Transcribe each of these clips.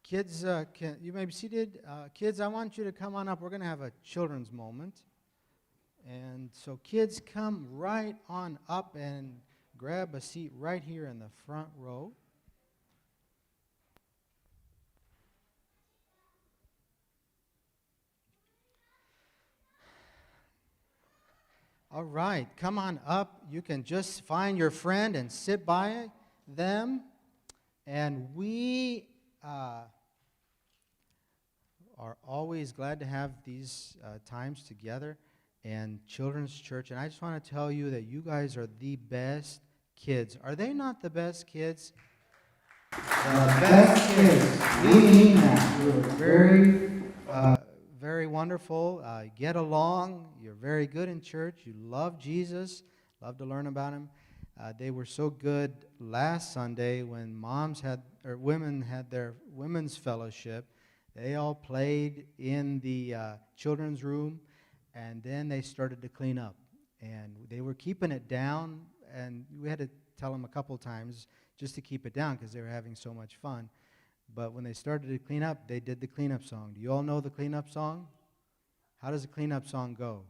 Kids, you may be seated. Kids, I want you to come on up. We're going to have a children's moment. And so kids, come right on up and grab a seat right here in the front row. All right, come on up. You can just find your friend and sit by them. And we are always glad to have these times together and Children's Church. And I just want to tell you that you guys are the best kids. Are they not the best kids? The best kids. We mean that. You're very wonderful. Get along. You're very good in church. You love Jesus. Love to learn about him. They were so good last Sunday when women had their women's fellowship. They all played in the children's room, and then they started to clean up. And they were keeping it down, and we had to tell them a couple times just to keep it down because they were having so much fun. But when they started to clean up, they did the cleanup song. Do you all know the cleanup song? How does the cleanup song go?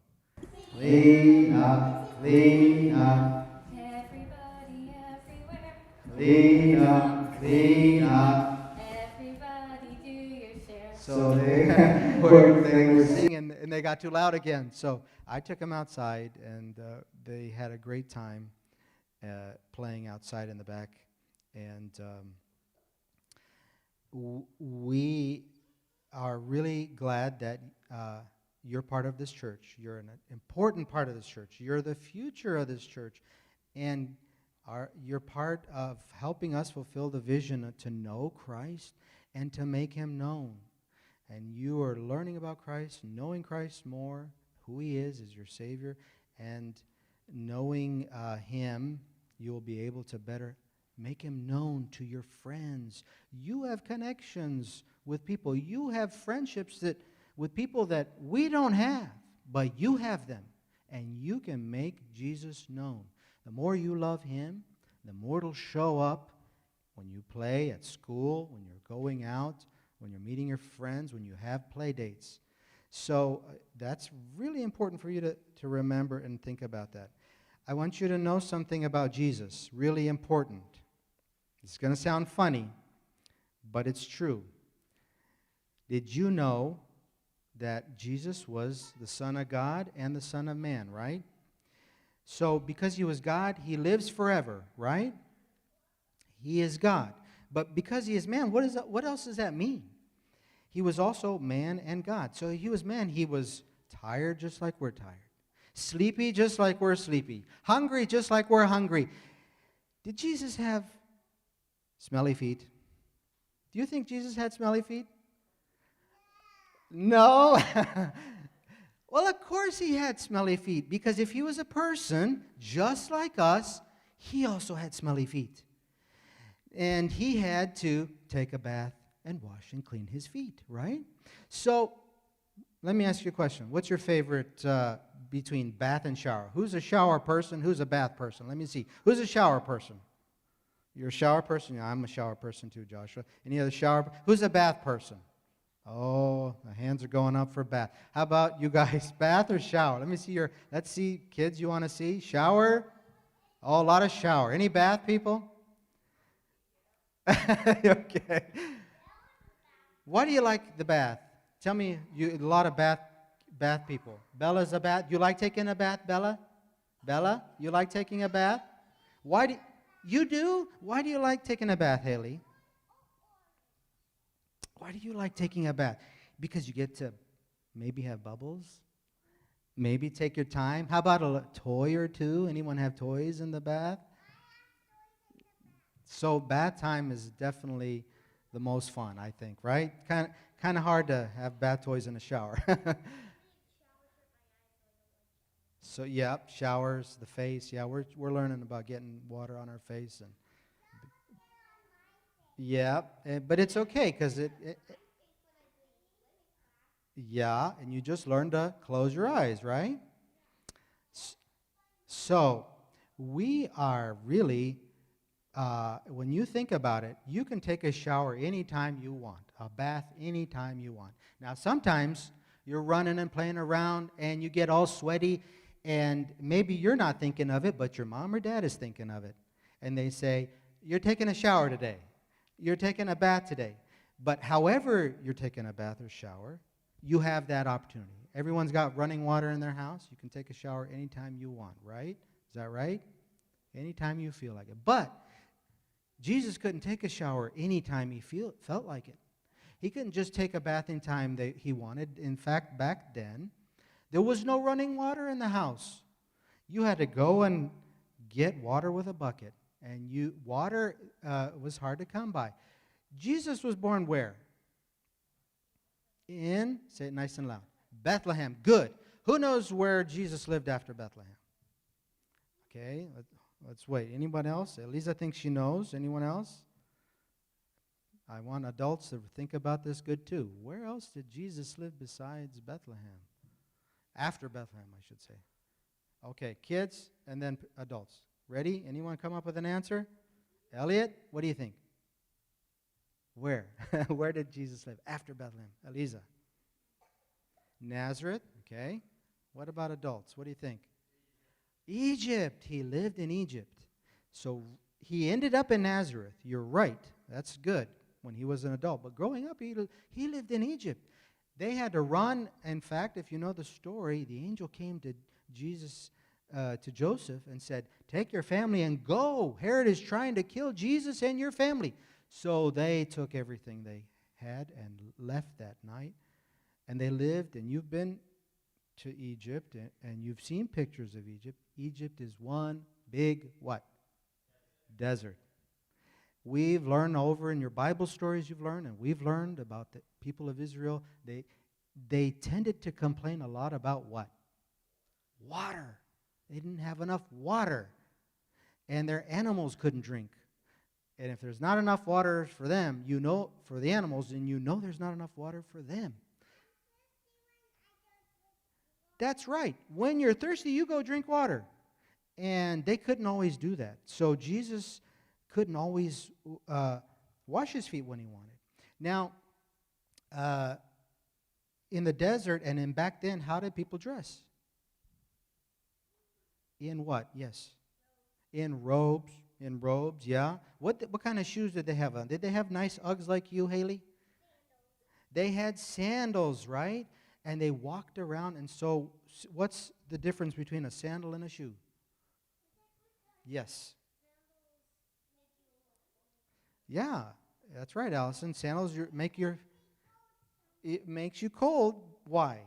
Clean up, clean up. Everybody, everywhere. Clean up, clean up. Everybody do your share. So they were singing, and they got too loud again. So I took them outside, and they had a great time playing outside in the back. And we are really glad that you're part of this church. You're an important part of this church. You're the future of this church. And you're part of helping us fulfill the vision to know Christ and to make him known. And you are learning about Christ, knowing Christ more, who he is as your Savior, and knowing him, you will be able to better make him known to your friends. You have connections with people. You have friendships with people that we don't have, but you have them. And you can make Jesus known. The more you love him, the more it'll show up when you play at school, when you're going out, when you're meeting your friends, when you have play dates. So that's really important for you to remember and think about that. I want you to know something about Jesus, really important. It's going to sound funny, but it's true. Did you know that Jesus was the Son of God and the Son of Man, right? So because he was God, he lives forever, right? He is God. But because he is man, what else does that mean? He was also man and God. So he was man. He was tired just like we're tired. Sleepy just like we're sleepy. Hungry just like we're hungry. Did Jesus have smelly feet? Do you think Jesus had smelly feet? No. Well, of course he had smelly feet, because if he was a person just like us, he also had smelly feet. And he had to take a bath and wash and clean his feet, right? So let me ask you a question. What's your favorite between bath and shower? Who's a shower person? Who's a bath person? Let me see. Who's a shower person? You're a shower person? Yeah, I'm a shower person too, Joshua. Any other shower? Who's a bath person? Oh, the hands are going up for bath. How about you guys, bath or shower? Let's see, kids, you want to see? Shower? Oh, a lot of shower. Any bath people? Okay. Why do you like the bath? Tell me, a lot of bath people. Bella's a bath. You like taking a bath, Bella? Bella, you like taking a bath? You do? Why do you like taking a bath, Haley? Why do you like taking a bath? Because you get to maybe have bubbles? Maybe take your time? How about a toy or two? Anyone have toys in the bath? So bath time is definitely the most fun, I think, right? Kind of hard to have bath toys in the shower. So, yep, showers, the face. Yeah, we're learning about getting water on our face. And yeah, but it's okay because yeah, and you just learn to close your eyes, right? So we are really, when you think about it, you can take a shower anytime you want. a bath anytime you want. Now, sometimes you're running and playing around and you get all sweaty, and maybe you're not thinking of it, but your mom or dad is thinking of it. And they say, you're taking a shower today. You're taking a bath today. But however you're taking a bath or shower, you have that opportunity. Everyone's got running water in their house. You can take a shower anytime you want, right? Is that right? Anytime you feel like it. But Jesus couldn't take a shower anytime he felt like it. He couldn't just take a bath anytime that he wanted. In fact, back then, there was no running water in the house. You had to go and get water with a bucket. And water was hard to come by. Jesus was born where? Say it nice and loud, Bethlehem. Good. Who knows where Jesus lived after Bethlehem? Okay, let's wait. Anyone else? Elisa thinks she knows. Anyone else? I want adults to think about this good too. Where else did Jesus live besides Bethlehem? After Bethlehem, I should say. Okay, kids and then adults. Ready? Anyone come up with an answer? Elliot, what do you think? Where? Where did Jesus live after Bethlehem? Eliza. Nazareth. Okay. What about adults? What do you think? Egypt. He lived in Egypt. So he ended up in Nazareth. You're right. That's good when he was an adult. But growing up, he lived in Egypt. They had to run. In fact, if you know the story, the angel came to Joseph and said, take your family and go. Herod is trying to kill Jesus and your family. So they took everything they had and left that night. And they lived, and you've been to Egypt, and you've seen pictures of Egypt. Egypt is one big what? Desert. We've learned over in your Bible stories you've learned, and we've learned about the people of Israel, they tended to complain a lot about what? Water. They didn't have enough water. And their animals couldn't drink. And if there's not enough water for them, for the animals, then there's not enough water for them. That's right. When you're thirsty, you go drink water. And they couldn't always do that. So Jesus couldn't always wash his feet when he wanted. Now, in the desert and in back then, how did people dress? In what? Yes. In robes. In robes, yeah. What kind of shoes did they have on? Did they have nice Uggs like you, Haley? They had sandals, right? And they walked around. And so what's the difference between a sandal and a shoe? Yes. Yeah, that's right, Allison. Sandals it makes you cold. Why?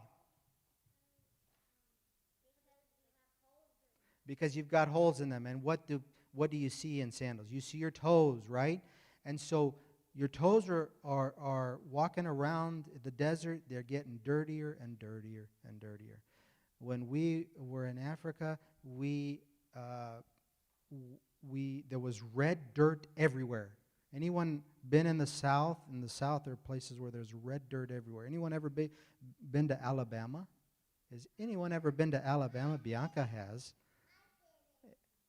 Because you've got holes in them. And what do you see in sandals? You see your toes, right? And so your toes are walking around the desert. They're getting dirtier and dirtier and dirtier. When we were in Africa, there was red dirt everywhere. Anyone been in the South? In the South, there are places where there's red dirt everywhere. Anyone ever been to Alabama? Has anyone ever been to Alabama? Bianca has.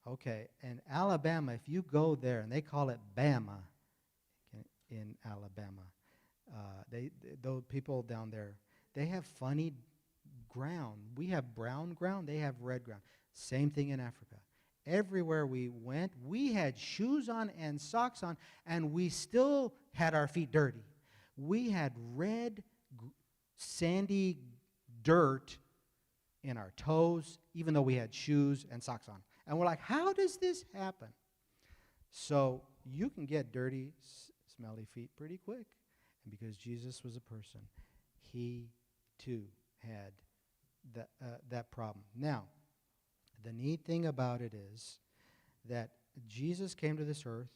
Okay, in Alabama, if you go there, and they call it Bama in Alabama, those people down there, they have funny ground. We have brown ground, they have red ground. Same thing in Africa. Everywhere we went, we had shoes on and socks on, and we still had our feet dirty. We had red, sandy dirt in our toes, even though we had shoes and socks on. And we're like, how does this happen? So you can get dirty, smelly feet pretty quick. And because Jesus was a person, he too had that problem. Now, the neat thing about it is that Jesus came to this earth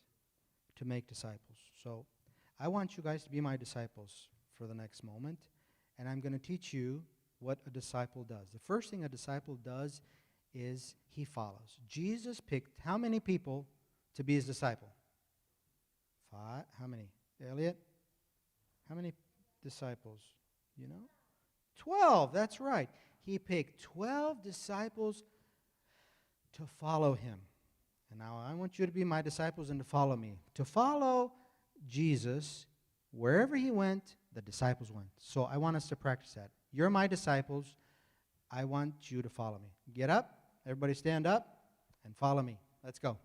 to make disciples. So I want you guys to be my disciples for the next moment. And I'm going to teach you what a disciple does. The first thing a disciple does is he follows. Jesus picked how many people to be his disciple? 5. How many? Elliot? How many disciples? 12. That's right. He picked 12 disciples to follow him. And now I want you to be my disciples and to follow me. To follow Jesus, Wherever he went, the disciples went. So I want us to practice that. You're my disciples. I want you to follow me. Get up. Everybody stand up and follow me. Let's go.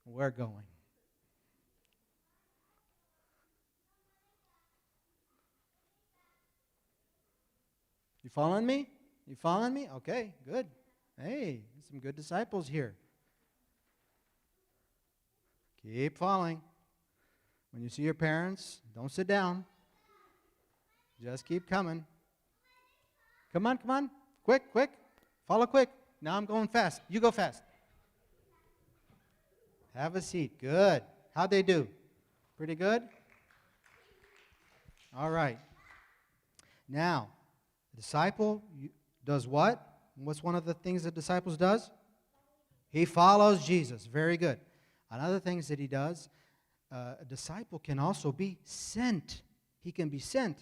We're going. You following me? You following me? Okay, good. Hey, some good disciples here. Keep following. When you see your parents, don't sit down. Just keep coming. Come on, come on. Quick, quick. Follow quick. Now I'm going fast. You go fast. Have a seat. Good. How'd they do? Pretty good? All right. Now, the disciple does what? What's one of the things that disciples does? He follows Jesus. Very good. Another things that he does, a disciple can also be sent. He can be sent.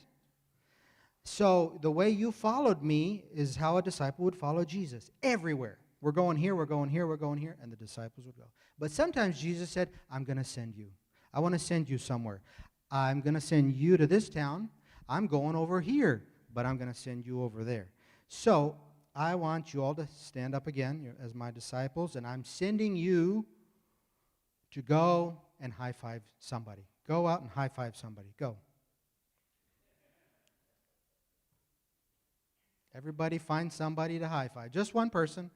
So the way you followed me is how a disciple would follow Jesus. Everywhere. We're going here, we're going here, we're going here, and the disciples would go. But sometimes Jesus said, I'm going to send you. I want to send you somewhere. I'm going to send you to this town. I'm going over here, but I'm going to send you over there. So I want you all to stand up again as my disciples, and I'm sending you to go and high-five somebody. Go out and high-five somebody. Go. Everybody find somebody to high-five. Just one person.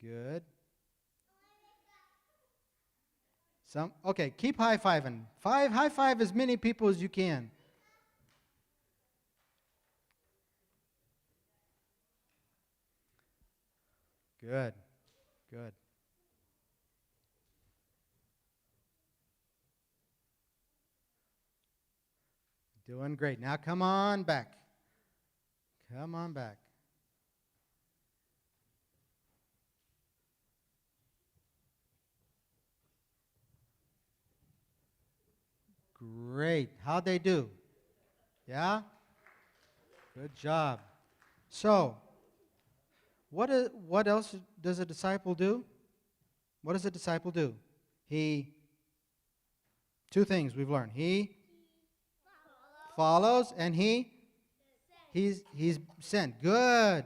Good. Okay, keep high-fiving. High-five as many people as you can. Good. Good. Doing great. Now come on back. Come on back. Great. How'd they do? Yeah? Good job. So, what else does a disciple do? What does a disciple do? Two things we've learned. He follows and he's sent. Good.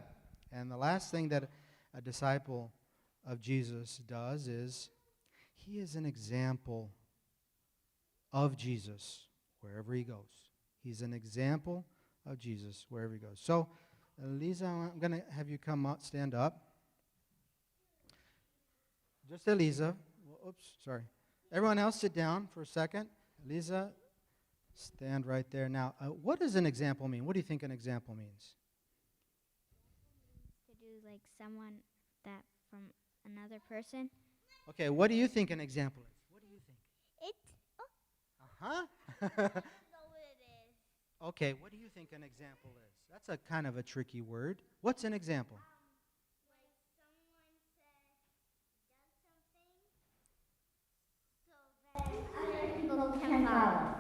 And the last thing that a disciple of Jesus does is he is an example of Jesus wherever he goes. He's an example of Jesus wherever he goes. So, Lisa, I'm going to have you come up, stand up. Just Elisa. Oops, sorry. Everyone else sit down for a second. Lisa, stand right there. Now, what does an example mean? What do you think an example means? To do like someone that from another person. Okay, what do you think an example is? What do you think? Uh-huh. I don't know what it is. Okay, what do you think an example is? That's a kind of a tricky word. What's an example? Like someone says, does something so that other people can follow.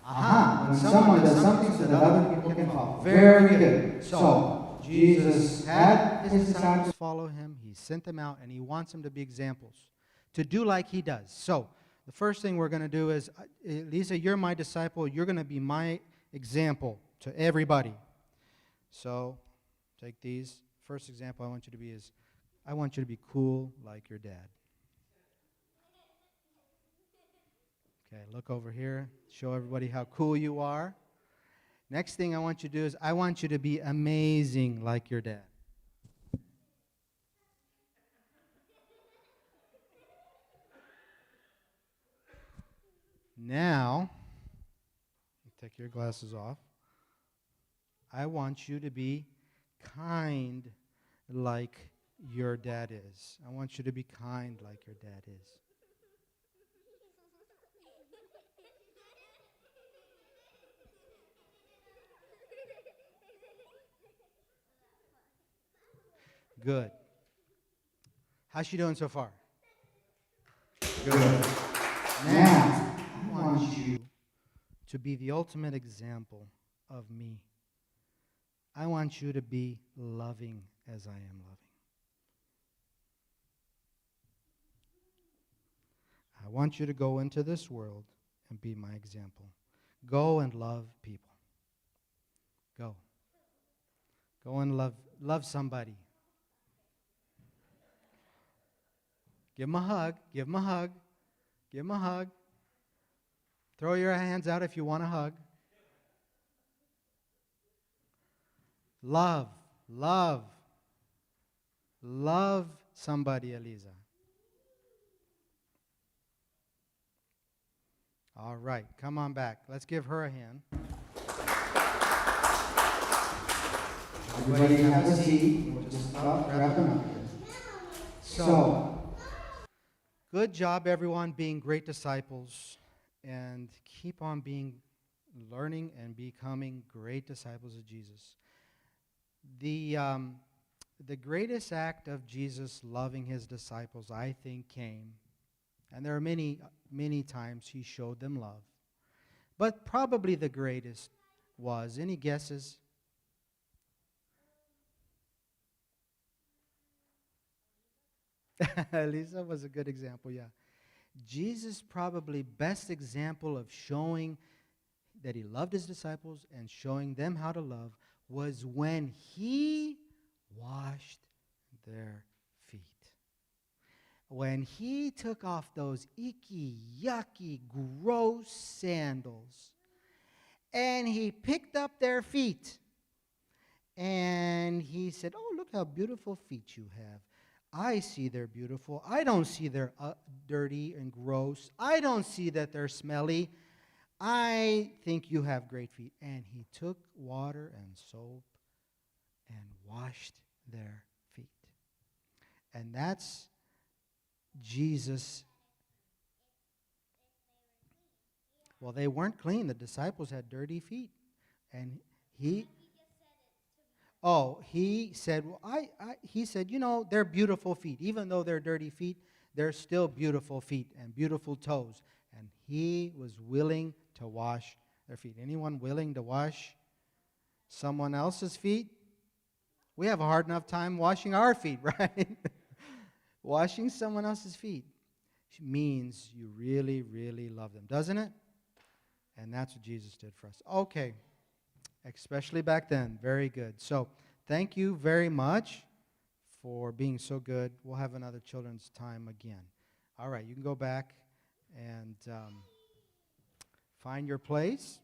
Aha, when someone does something so that other people can follow. Very good. So, Jesus had his disciples follow him. He sent them out, and he wants them to be examples, to do like he does. So, the first thing we're going to do is, Lisa, you're my disciple. You're going to be my example to everybody. So, take these. First example I want you to be is, I want you to be cool like your dad. Okay, look over here. Show everybody how cool you are. Next thing I want you to do is, I want you to be amazing like your dad. Now, take your glasses off. I want you to be kind like your dad is. I want you to be kind like your dad is. Good. How's she doing so far? Good. Now, I want you to be the ultimate example of me. I want you to be loving as I am loving. I want you to go into this world and be my example. Go and love people. Go. Go and love somebody. Give them a hug. Give them a hug. Give them a hug. Throw your hands out if you want a hug. Love. Love. Love somebody, Eliza. All right, come on back. Let's give her a hand. Everybody have a seat. We'll just wrap them up here. So, good job, everyone, being great disciples, and keep on learning and becoming great disciples of Jesus. The greatest act of Jesus loving his disciples, I think, came, and there are many, many times he showed them love, but probably the greatest was, any guesses? Lisa was a good example, yeah. Jesus' probably best example of showing that he loved his disciples and showing them how to love was when he washed their feet. When he took off those icky, yucky, gross sandals and he picked up their feet and he said, "Oh, look how beautiful feet you have. I see they're beautiful. I don't see they're dirty and gross. I don't see that they're smelly. I think you have great feet." And he took water and soap and washed their feet. And that's Jesus. Well, they weren't clean. The disciples had dirty feet. And he said, he said, they're beautiful feet. Even though they're dirty feet, they're still beautiful feet and beautiful toes. And he was willing to wash their feet. Anyone willing to wash someone else's feet? We have a hard enough time washing our feet, right? Washing someone else's feet means you really, really love them, doesn't it? And that's what Jesus did for us. Okay. Especially back then. Very good. So, thank you very much for being so good. We'll have another children's time again. All right, you can go back and find your place.